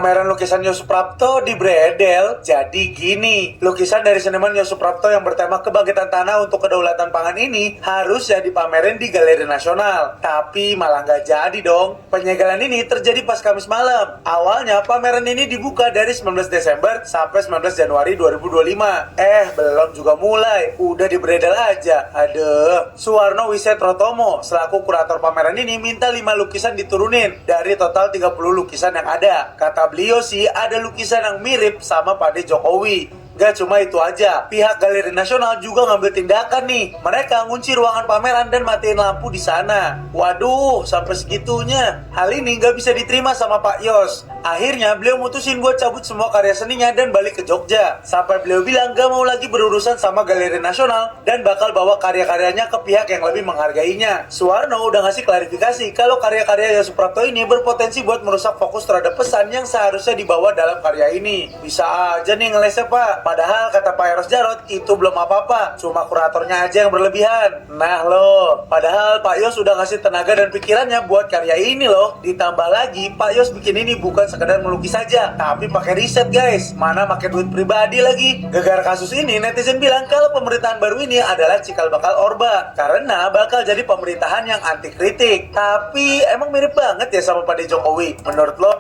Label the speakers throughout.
Speaker 1: Pameran lukisan Yos Suprapto di Bredel jadi gini. Lukisan dari seniman Yos Suprapto yang bertema kebangkitan tanah untuk kedaulatan pangan ini harusnya dipamerin di Galeri Nasional. Tapi malah nggak jadi dong. Penyegelan ini terjadi pas Kamis malam. Awalnya pameran ini dibuka dari 19 Desember sampai 19 Januari 2025. Belum juga mulai. Udah di Bredel aja. Aduh. Suwarno Wisetrotomo selaku kurator pameran ini minta 5 lukisan diturunin dari total 30 lukisan yang ada. Kata beliau sih ada lukisan yang mirip sama Pak Jokowi. Gak cuma itu aja, pihak Galeri Nasional juga ngambil tindakan nih. Mereka ngunci ruangan pameran dan matiin lampu di sana. Waduh, sampai segitunya. Hal ini gak bisa diterima sama Pak Yos. Akhirnya beliau mutusin buat cabut semua karya seninya dan balik ke Jogja. Sampai beliau bilang gak mau lagi berurusan sama Galeri Nasional dan bakal bawa karya-karyanya ke pihak yang lebih menghargainya. Suwarno udah ngasih klarifikasi kalau karya-karya Yos Suprapto ini berpotensi buat merusak fokus terhadap pesan yang seharusnya dibawa dalam karya ini. Bisa aja nih ngelesnya Pak. Padahal kata Pak Eros Jarot itu belum apa-apa, cuma kuratornya aja yang berlebihan. Nah loh, padahal Pak Yos udah ngasih tenaga dan pikirannya buat karya ini loh. Ditambah lagi Pak Yos bikin ini bukan sekedar melukis saja, tapi pakai riset guys. Mana pakai duit pribadi lagi. Gara-gara kasus ini netizen bilang kalau pemerintahan baru ini adalah cikal bakal Orba, karena bakal jadi pemerintahan yang anti kritik. Tapi emang mirip banget ya sama Pak Jokowi. Menurut lo?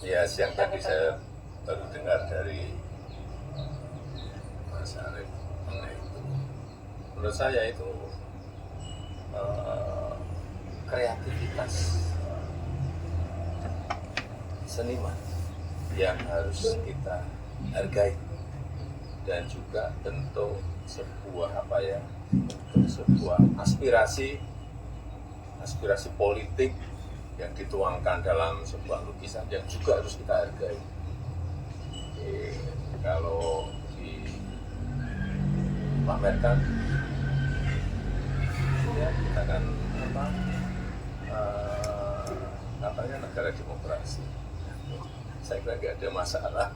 Speaker 2: Ya, siang tadi saya baru dengar dari Mas Arief mengenai itu. Menurut saya itu kreativitas seniman yang harus kita hargai dan juga bentuk sebuah sebuah aspirasi politik yang dituangkan dalam sebuah lukisan yang juga harus kita hargai. Kalau dipamerkan, ya kita kan katanya negara demokrasi. Saya kira nggak ada masalah.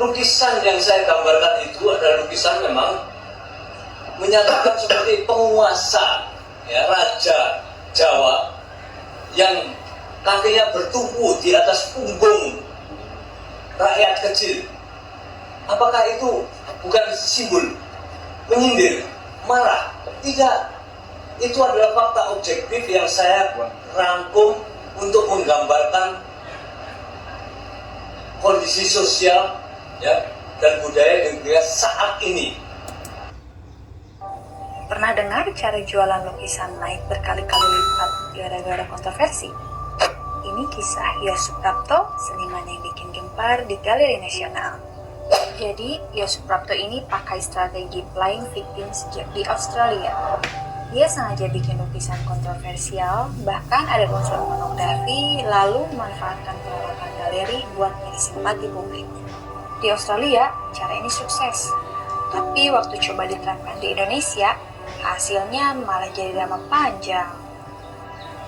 Speaker 3: Lukisan yang saya gambarkan itu adalah lukisan memang menyatakan seperti penguasa, ya, raja Jawa yang kakinya bertumpu di atas punggung rakyat kecil. Apakah itu bukan simbol menyindir, marah? Tidak. Itu adalah fakta objektif yang saya rangkum untuk menggambarkan kondisi sosial, ya, dan budaya di Indonesia saat ini.
Speaker 4: Pernah dengar cara jualan lukisan naik berkali-kali lipat gara-gara kontroversi? Ini kisah Yos Suprapto, seniman yang bikin gempar di Galeri Nasional. Jadi, Yos Suprapto ini pakai strategi playing victim sejak di Australia. Dia sengaja bikin lukisan kontroversial, bahkan ada unsur pornografi, lalu memanfaatkan penolakan galeri buat nyari simpati publik. Di Australia, cara ini sukses. Tapi waktu coba diterapkan di Indonesia, hasilnya malah jadi drama panjang.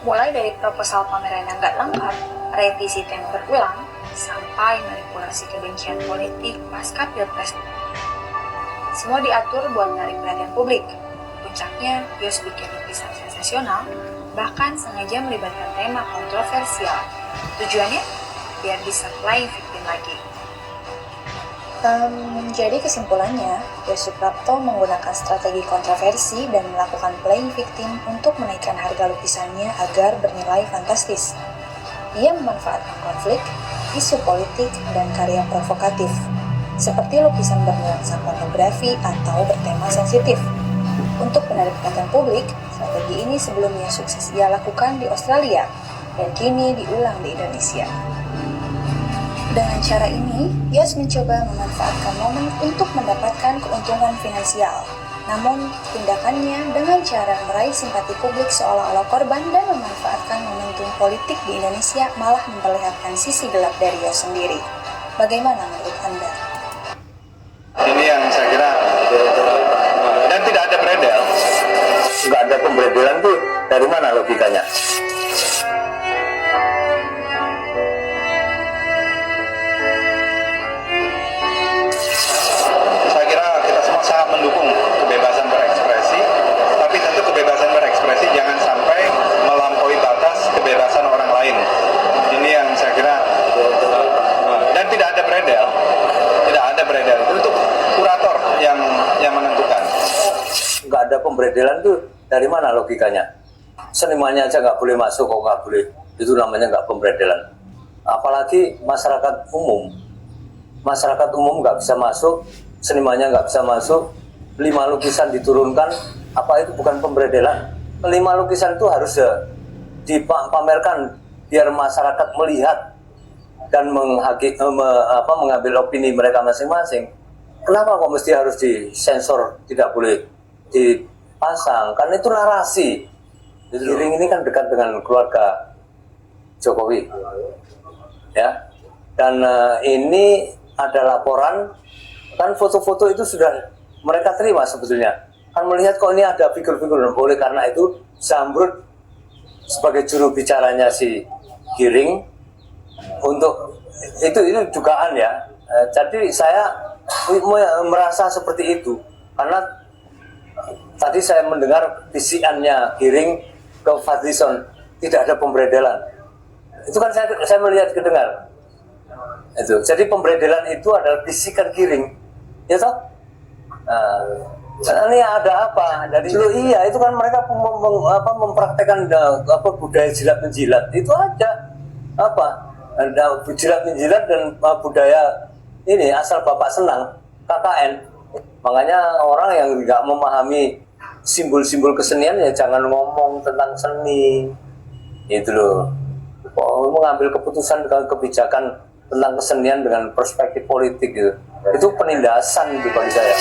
Speaker 4: Mulai dari proposal pameran yang gak lengkap, revisi tema berulang, sampai manipulasi kebencian politik pasca Pilpres. Semua diatur buat menarik perhatian publik. Puncaknya, Yos bikin lukisan sensasional, bahkan sengaja melibatkan tema kontroversial. Tujuannya? Biar bisa playing victim lagi. Jadi kesimpulannya, Yos Suprapto menggunakan strategi kontroversi dan melakukan playing victim untuk menaikkan harga lukisannya agar bernilai fantastis. Ia memanfaatkan konflik, isu politik, dan karya provokatif, seperti lukisan bernuansa pornografi atau bertema sensitif. Untuk menarik perhatian publik, strategi ini sebelumnya sukses ia lakukan di Australia, dan kini diulang di Indonesia. Dengan cara ini, Yos mencoba memanfaatkan momen untuk mendapatkan keuntungan finansial. Namun, tindakannya dengan cara meraih simpati publik seolah-olah korban dan memanfaatkan momentum politik di Indonesia malah memperlihatkan sisi gelap dari Yos sendiri. Bagaimana menurut Anda?
Speaker 1: Ini yang saya kira, dan tidak ada beredel. Nggak ada pemberedelan tuh, dari mana logikanya? sangat mendukung kebebasan berekspresi, tapi tentu kebebasan berekspresi jangan sampai
Speaker 5: pemberedelan itu dari mana logikanya? Senimannya aja nggak boleh masuk, kok nggak boleh? Itu namanya nggak pemberedelan. Apalagi masyarakat umum. Masyarakat umum nggak bisa masuk, senimannya nggak bisa masuk, 5 lukisan diturunkan, apa itu bukan pemberedelan? 5 lukisan itu harus dipamerkan biar masyarakat melihat dan mengambil opini mereka masing-masing. Kenapa kok mesti harus disensor, tidak boleh dipasang? Karena itu narasi. Giring ini kan dekat dengan keluarga Jokowi, ya. Dan ini ada laporan, kan foto-foto itu sudah mereka terima sebetulnya. Kan melihat kok ini ada figur-figur, oleh karena itu Zamrud sebagai juru bicaranya si Giring untuk itu dugaan ya. Jadi saya merasa seperti itu karena tadi saya mendengar bisikannya Giring ke Fadlizon tidak ada pemberedelan. Itu kan saya melihat kedengar. Itu. Jadi pemberedelan itu adalah bisikan Giring. Ya toh? Ini ada apa? Jadi iya itu kan mereka mempraktekkan budaya jilat menjilat. Itu aja. Ada jilat menjilat dan budaya ini asal bapak senang KKN. Makanya orang yang nggak memahami simbol-simbol kesenian ya jangan ngomong tentang seni. Itu loh. Mengambil keputusan dengan kebijakan tentang kesenian dengan perspektif politik gitu. Itu penindasan itu bagi saya.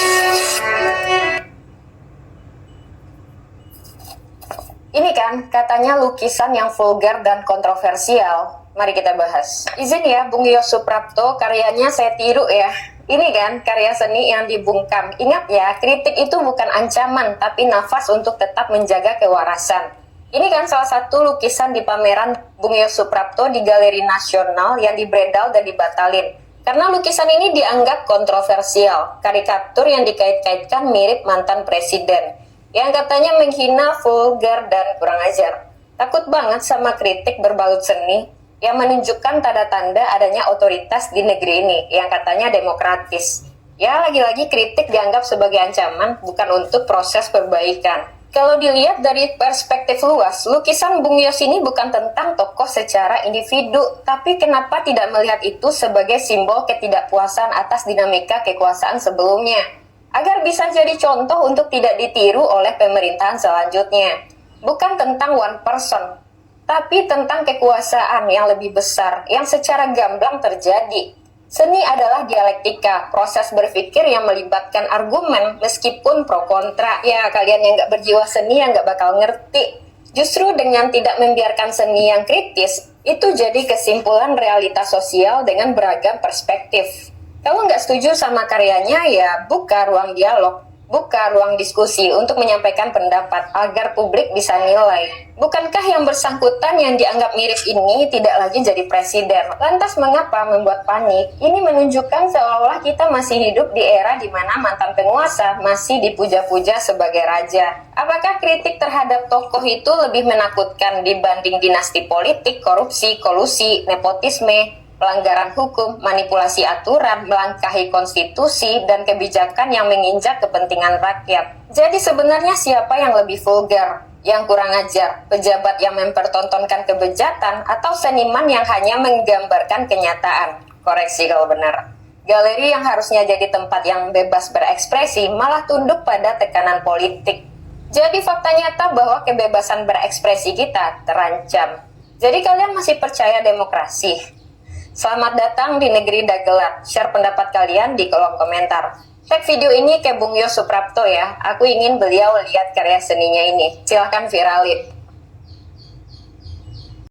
Speaker 6: Ini kan katanya lukisan yang vulgar dan kontroversial. Mari kita bahas. Izin ya, Bung Yos Suprapto, karyanya saya tiru ya. Ini kan karya seni yang dibungkam. Ingat ya, kritik itu bukan ancaman, tapi nafas untuk tetap menjaga kewarasan. Ini kan salah satu lukisan di pameran Bung Yos Suprapto di Galeri Nasional yang dibredal dan dibatalin. Karena lukisan ini dianggap kontroversial, karikatur yang dikait-kaitkan mirip mantan presiden, yang katanya menghina, vulgar, dan kurang ajar. Takut banget sama kritik berbalut seni, yang menunjukkan tanda-tanda adanya otoritas di negeri ini, yang katanya demokratis. Ya, lagi-lagi kritik dianggap sebagai ancaman, bukan untuk proses perbaikan. Kalau dilihat dari perspektif luas, lukisan Bung Yos ini bukan tentang tokoh secara individu, tapi kenapa tidak melihat itu sebagai simbol ketidakpuasan atas dinamika kekuasaan sebelumnya, agar bisa jadi contoh untuk tidak ditiru oleh pemerintahan selanjutnya. Bukan tentang one person, tapi tentang kekuasaan yang lebih besar, yang secara gamblang terjadi. Seni adalah dialektika, proses berpikir yang melibatkan argumen meskipun pro kontra. Ya, kalian yang nggak berjiwa seni yang nggak bakal ngerti. Justru dengan tidak membiarkan seni yang kritis, itu jadi kesimpulan realitas sosial dengan beragam perspektif. Kalau nggak setuju sama karyanya, ya buka ruang dialog, buka ruang diskusi untuk menyampaikan pendapat agar publik bisa nilai. Bukankah yang bersangkutan yang dianggap mirip ini tidak lagi jadi presiden? Lantas mengapa membuat panik? Ini menunjukkan seolah-olah kita masih hidup di era di mana mantan penguasa masih dipuja-puja sebagai raja. Apakah kritik terhadap tokoh itu lebih menakutkan dibanding dinasti politik, korupsi, kolusi, nepotisme, pelanggaran hukum, manipulasi aturan, melangkahi konstitusi, dan kebijakan yang menginjak kepentingan rakyat? Jadi sebenarnya siapa yang lebih vulgar, yang kurang ajar, pejabat yang mempertontonkan kebejatan, atau seniman yang hanya menggambarkan kenyataan? Koreksi kalau benar. Galeri yang harusnya jadi tempat yang bebas berekspresi malah tunduk pada tekanan politik. Jadi fakta nyata bahwa kebebasan berekspresi kita terancam. Jadi kalian masih percaya demokrasi? Selamat datang di negeri dagelan. Share pendapat kalian di kolom komentar. Tag video ini ke Bung Yos Suprapto ya. Aku ingin beliau lihat karya seninya ini. Silahkan viralin.